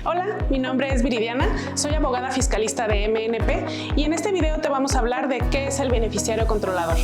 Hola, mi nombre es Viridiana, soy abogada fiscalista de MNP y en este video te vamos a hablar de qué es el beneficiario controlador.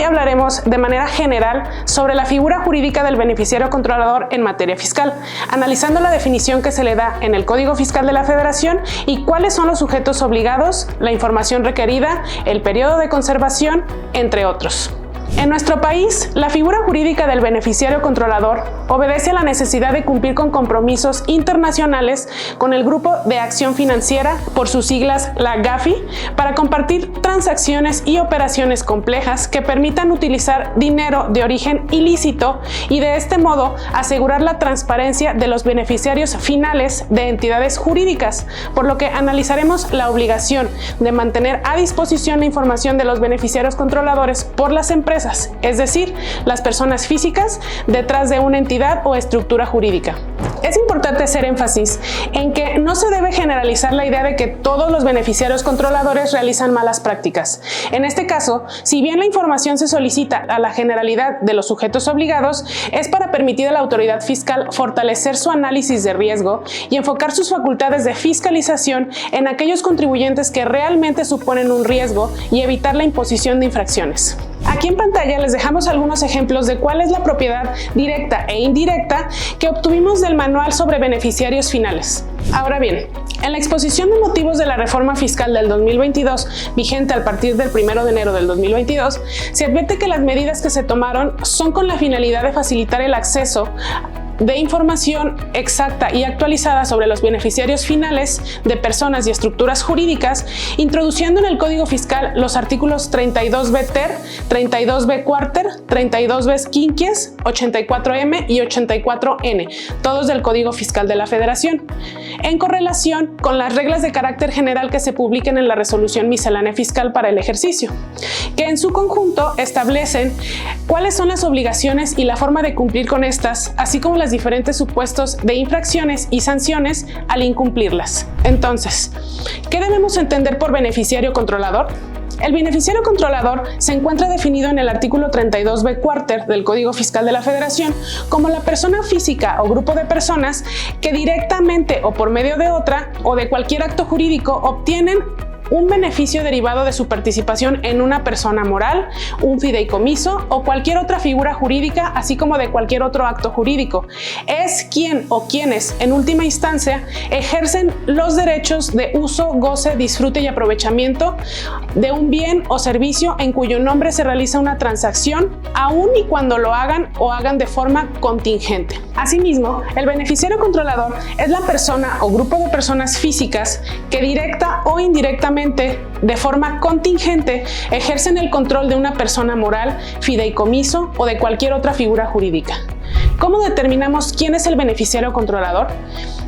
Hablaremos de manera general sobre la figura jurídica del beneficiario controlador en materia fiscal, analizando la definición que se le da en el Código Fiscal de la Federación y cuáles son los sujetos obligados, la información requerida, el periodo de conservación, entre otros. En nuestro país, la figura jurídica del beneficiario controlador obedece a la necesidad de cumplir con compromisos internacionales con el Grupo de Acción Financiera, por sus siglas la GAFI, para compartir transacciones y operaciones complejas que permitan utilizar dinero de origen ilícito y de este modo asegurar la transparencia de los beneficiarios finales de entidades jurídicas, por lo que analizaremos la obligación de mantener a disposición la información de los beneficiarios controladores por las empresas, es decir, las personas físicas detrás de una entidad o estructura jurídica. Es importante hacer énfasis en que no se debe generalizar la idea de que todos los beneficiarios controladores realizan malas prácticas. En este caso, si bien la información se solicita a la generalidad de los sujetos obligados, es para permitir a la autoridad fiscal fortalecer su análisis de riesgo y enfocar sus facultades de fiscalización en aquellos contribuyentes que realmente suponen un riesgo y evitar la imposición de infracciones. Aquí en pantalla les dejamos algunos ejemplos de cuál es la propiedad directa e indirecta que obtuvimos del manual sobre beneficiarios finales. Ahora bien, en la exposición de motivos de la reforma fiscal del 2022, vigente a partir del 1 de enero del 2022, se advierte que las medidas que se tomaron son con la finalidad de facilitar el acceso de información exacta y actualizada sobre los beneficiarios finales de personas y estructuras jurídicas, introduciendo en el Código Fiscal los artículos 32b ter, 32b cuarter, 32b quinquies, 84m y 84n, todos del Código Fiscal de la Federación, en correlación con las reglas de carácter general que se publiquen en la Resolución Miscelánea Fiscal para el ejercicio, que en su conjunto establecen cuáles son las obligaciones y la forma de cumplir con estas, así como las diferentes supuestos de infracciones y sanciones al incumplirlas. Entonces, ¿qué debemos entender por beneficiario controlador? El beneficiario controlador se encuentra definido en el artículo 32b cuarter del Código Fiscal de la Federación como la persona física o grupo de personas que directamente o por medio de otra o de cualquier acto jurídico obtienen un beneficio derivado de su participación en una persona moral, un fideicomiso o cualquier otra figura jurídica, así como de cualquier otro acto jurídico. Es quien o quienes, en última instancia, ejercen los derechos de uso, goce, disfrute y aprovechamiento de un bien o servicio en cuyo nombre se realiza una transacción, aun y cuando lo hagan o hagan de forma contingente. Asimismo, el beneficiario controlador es la persona o grupo de personas físicas que directa o indirectamente de forma contingente ejercen el control de una persona moral, fideicomiso o de cualquier otra figura jurídica. ¿Cómo determinamos quién es el beneficiario controlador?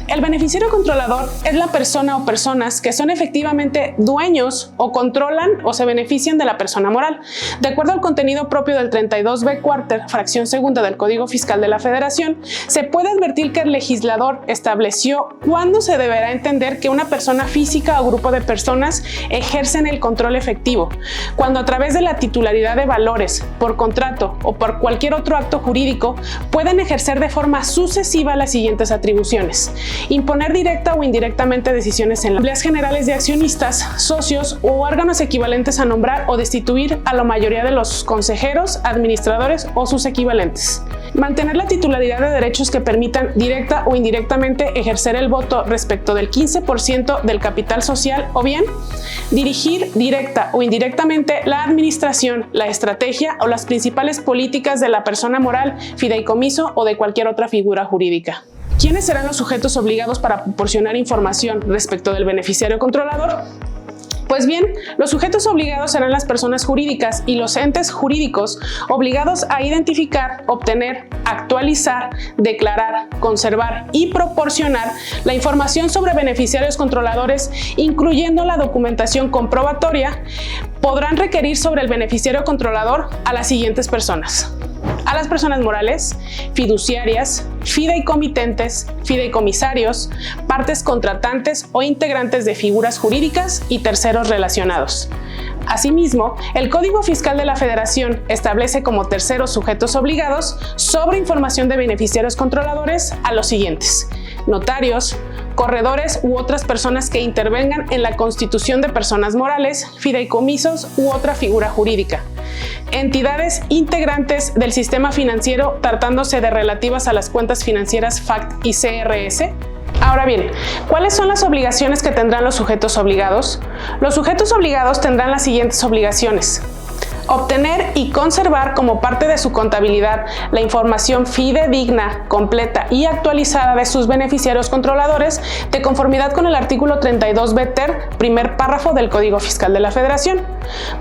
El beneficiario controlador es la persona o personas que son efectivamente dueños o controlan o se benefician de la persona moral. De acuerdo al contenido propio del 32b cuarter, fracción segunda del Código Fiscal de la Federación, se puede advertir que el legislador estableció cuándo se deberá entender que una persona física o grupo de personas ejercen el control efectivo, cuando a través de la titularidad de valores, por contrato o por cualquier otro acto jurídico, pueden ejercer de forma sucesiva las siguientes atribuciones: imponer directa o indirectamente decisiones en las asambleas generales de accionistas, socios u órganos equivalentes a nombrar o destituir a la mayoría de los consejeros, administradores o sus equivalentes. Mantener la titularidad de derechos que permitan directa o indirectamente ejercer el voto respecto del 15% del capital social, o bien dirigir directa o indirectamente la administración, la estrategia o las principales políticas de la persona moral, fideicomiso o de cualquier otra figura jurídica. ¿Quiénes serán los sujetos obligados para proporcionar información respecto del beneficiario controlador? Pues bien, los sujetos obligados serán las personas jurídicas y los entes jurídicos obligados a identificar, obtener, actualizar, declarar, conservar y proporcionar la información sobre beneficiarios controladores, incluyendo la documentación comprobatoria. Podrán requerir sobre el beneficiario controlador a las siguientes personas: a las personas morales, fiduciarias, fideicomitentes, fideicomisarios, partes contratantes o integrantes de figuras jurídicas y terceros relacionados. Asimismo, el Código Fiscal de la Federación establece como terceros sujetos obligados sobre información de beneficiarios controladores a los siguientes: notarios, corredores u otras personas que intervengan en la constitución de personas morales, fideicomisos u otra figura jurídica, entidades integrantes del sistema financiero tratándose de relativas a las cuentas financieras FACT y CRS. Ahora bien, ¿cuáles son las obligaciones que tendrán los sujetos obligados? Los sujetos obligados tendrán las siguientes obligaciones: obtener y conservar como parte de su contabilidad la información fidedigna, completa y actualizada de sus beneficiarios controladores de conformidad con el artículo 32b ter, primer párrafo del Código Fiscal de la Federación.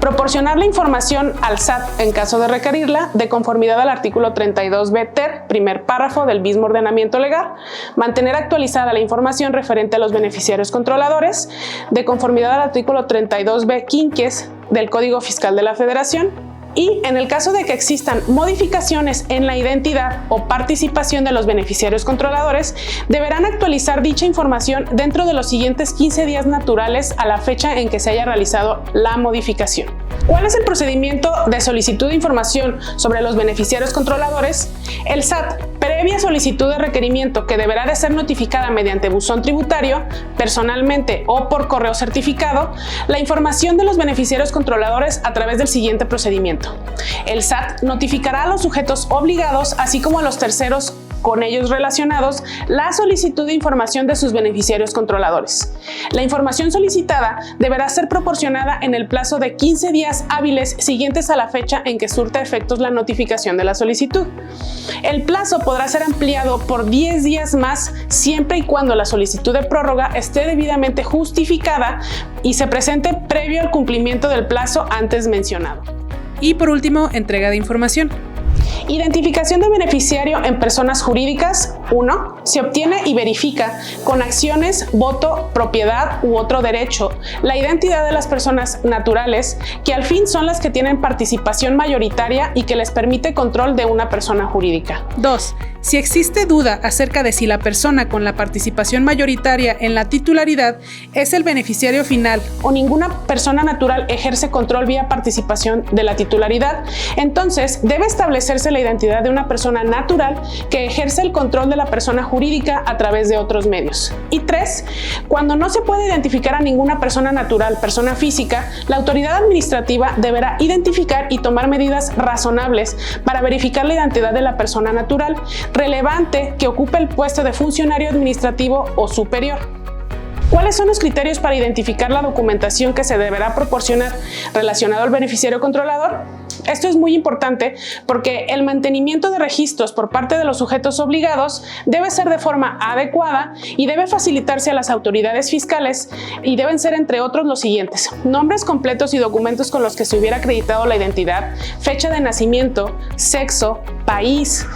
Proporcionar la información al SAT en caso de requerirla de conformidad al artículo 32b ter, primer párrafo del mismo ordenamiento legal. Mantener actualizada la información referente a los beneficiarios controladores de conformidad al artículo 32b quinquies del Código Fiscal de la Federación. Y en el caso de que existan modificaciones en la identidad o participación de los beneficiarios controladores, deberán actualizar dicha información dentro de los siguientes 15 días naturales a la fecha en que se haya realizado la modificación. ¿Cuál es el procedimiento de solicitud de información sobre los beneficiarios controladores? El SAT, previa solicitud de requerimiento que deberá de ser notificada mediante buzón tributario, personalmente o por correo certificado, la información de los beneficiarios controladores a través del siguiente procedimiento. El SAT notificará a los sujetos obligados, así como a los terceros con ellos relacionados, la solicitud de información de sus beneficiarios controladores. La información solicitada deberá ser proporcionada en el plazo de 15 días hábiles siguientes a la fecha en que surta efectos la notificación de la solicitud. El plazo podrá ser ampliado por 10 días más siempre y cuando la solicitud de prórroga esté debidamente justificada y se presente previo al cumplimiento del plazo antes mencionado. Y por último, entrega de información. Identificación de beneficiario en personas jurídicas. 1. Se obtiene y verifica con acciones, voto, propiedad u otro derecho la identidad de las personas naturales que al fin son las que tienen participación mayoritaria y que les permite control de una persona jurídica. 2. Si existe duda acerca de si la persona con la participación mayoritaria en la titularidad es el beneficiario final o ninguna persona natural ejerce control vía participación de la titularidad, entonces debe establecerse la identidad de una persona natural que ejerce el control de la persona jurídica a través de otros medios. Y 3. Cuando no se puede identificar a ninguna persona natural, persona física, la autoridad administrativa deberá identificar y tomar medidas razonables para verificar la identidad de la persona natural relevante que ocupe el puesto de funcionario administrativo o superior. ¿Cuáles son los criterios para identificar la documentación que se deberá proporcionar relacionado al beneficiario controlador? Esto es muy importante porque el mantenimiento de registros por parte de los sujetos obligados debe ser de forma adecuada y debe facilitarse a las autoridades fiscales y deben ser, entre otros, los siguientes: nombres completos y documentos con los que se hubiera acreditado la identidad, fecha de nacimiento, sexo, país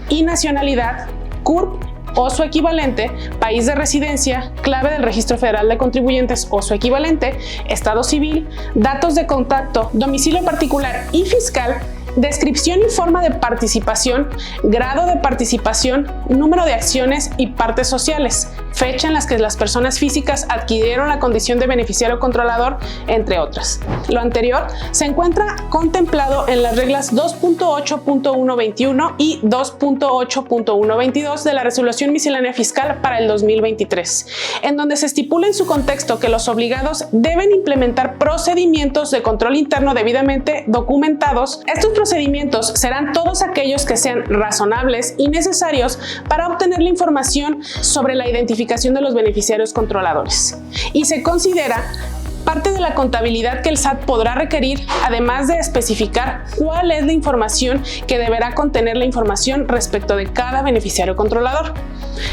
y nacionalidad, CURP o su equivalente, país de residencia, clave del Registro Federal de Contribuyentes o su equivalente, estado civil, datos de contacto, domicilio particular y fiscal, descripción y forma de participación, grado de participación, número de acciones y partes sociales, fecha en las que las personas físicas adquirieron la condición de beneficiario controlador, entre otras. Lo anterior se encuentra contemplado en las reglas 2.8.121 y 2.8.122 de la Resolución Miscelánea Fiscal para el 2023, en donde se estipula en su contexto que los obligados deben implementar procedimientos de control interno debidamente documentados. Estos procedimientos serán todos aquellos que sean razonables y necesarios para obtener la información sobre la identificación de los beneficiarios controladores. Y se considera parte de la contabilidad que el SAT podrá requerir, además de especificar cuál es la información que deberá contener la información respecto de cada beneficiario controlador.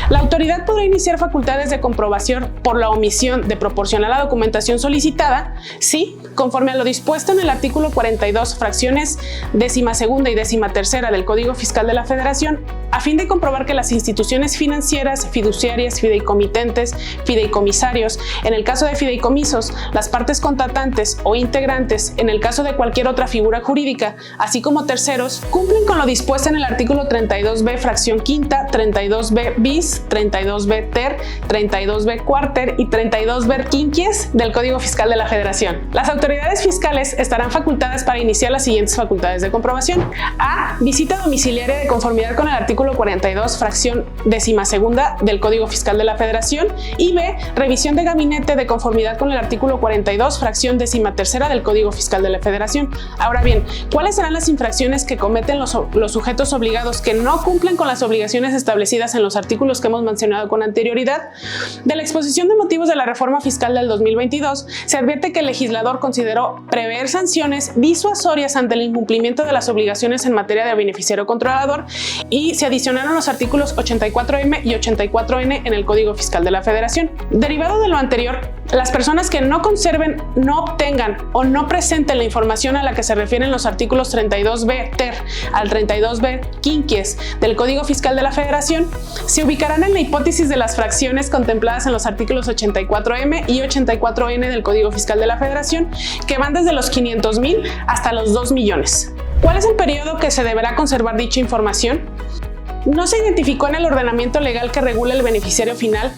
La autoridad podrá iniciar facultades de comprobación por la omisión de proporcionar la documentación solicitada si, conforme a lo dispuesto en el artículo 42, fracciones 12ª y 13ª del Código Fiscal de la Federación, a fin de comprobar que las instituciones financieras, fiduciarias, fideicomitentes, fideicomisarios, en el caso de fideicomisos, las partes contratantes o integrantes, en el caso de cualquier otra figura jurídica, así como terceros, cumplen con lo dispuesto en el artículo 32b fracción quinta, 32b bis, 32b ter, 32b cuarter y 32b quinquies del Código Fiscal de la Federación. Las autoridades fiscales estarán facultadas para iniciar las siguientes facultades de comprobación. A. Visita domiciliaria de conformidad con el artículo 42 fracción 12ª del Código Fiscal de la Federación, y B. Revisión de gabinete de conformidad con el artículo 42 fracción 13ª del Código Fiscal de la Federación. Ahora bien, ¿cuáles serán las infracciones que cometen los sujetos obligados que no cumplen con las obligaciones establecidas en los artículos que hemos mencionado con anterioridad? De la exposición de motivos de la reforma fiscal del 2022, se advierte que el legislador consideró prever sanciones disuasorias ante el incumplimiento de las obligaciones en materia de beneficiario controlador, y se adicionaron los artículos 84M y 84N en el Código Fiscal de la Federación. Derivado de lo anterior, las personas que no conserven, no obtengan o no presenten la información a la que se refieren los artículos 32b ter al 32b quinquies del Código Fiscal de la Federación se ubicarán en la hipótesis de las fracciones contempladas en los artículos 84M y 84N del Código Fiscal de la Federación, que van desde los 500,000 hasta los 2 millones. ¿Cuál es el periodo que se deberá conservar dicha información? No se identificó en el ordenamiento legal que regula el beneficiario final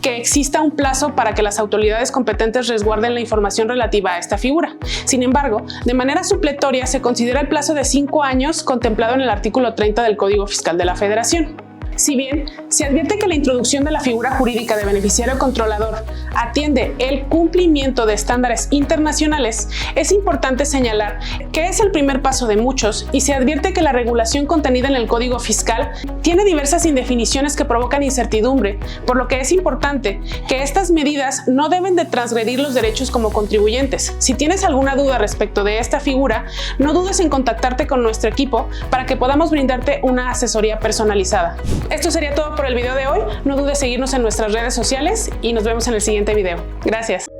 que exista un plazo para que las autoridades competentes resguarden la información relativa a esta figura. Sin embargo, de manera supletoria se considera el plazo de 5 años contemplado en el artículo 30 del Código Fiscal de la Federación. Si bien se advierte que la introducción de la figura jurídica de beneficiario controlador atiende el cumplimiento de estándares internacionales, es importante señalar que es el primer paso de muchos, y se advierte que la regulación contenida en el Código Fiscal tiene diversas indefiniciones que provocan incertidumbre, por lo que es importante que estas medidas no deben de transgredir los derechos como contribuyentes. Si tienes alguna duda respecto de esta figura, no dudes en contactarte con nuestro equipo para que podamos brindarte una asesoría personalizada. Esto sería todo por el video de hoy. No dudes en seguirnos en nuestras redes sociales y nos vemos en el siguiente video. Gracias.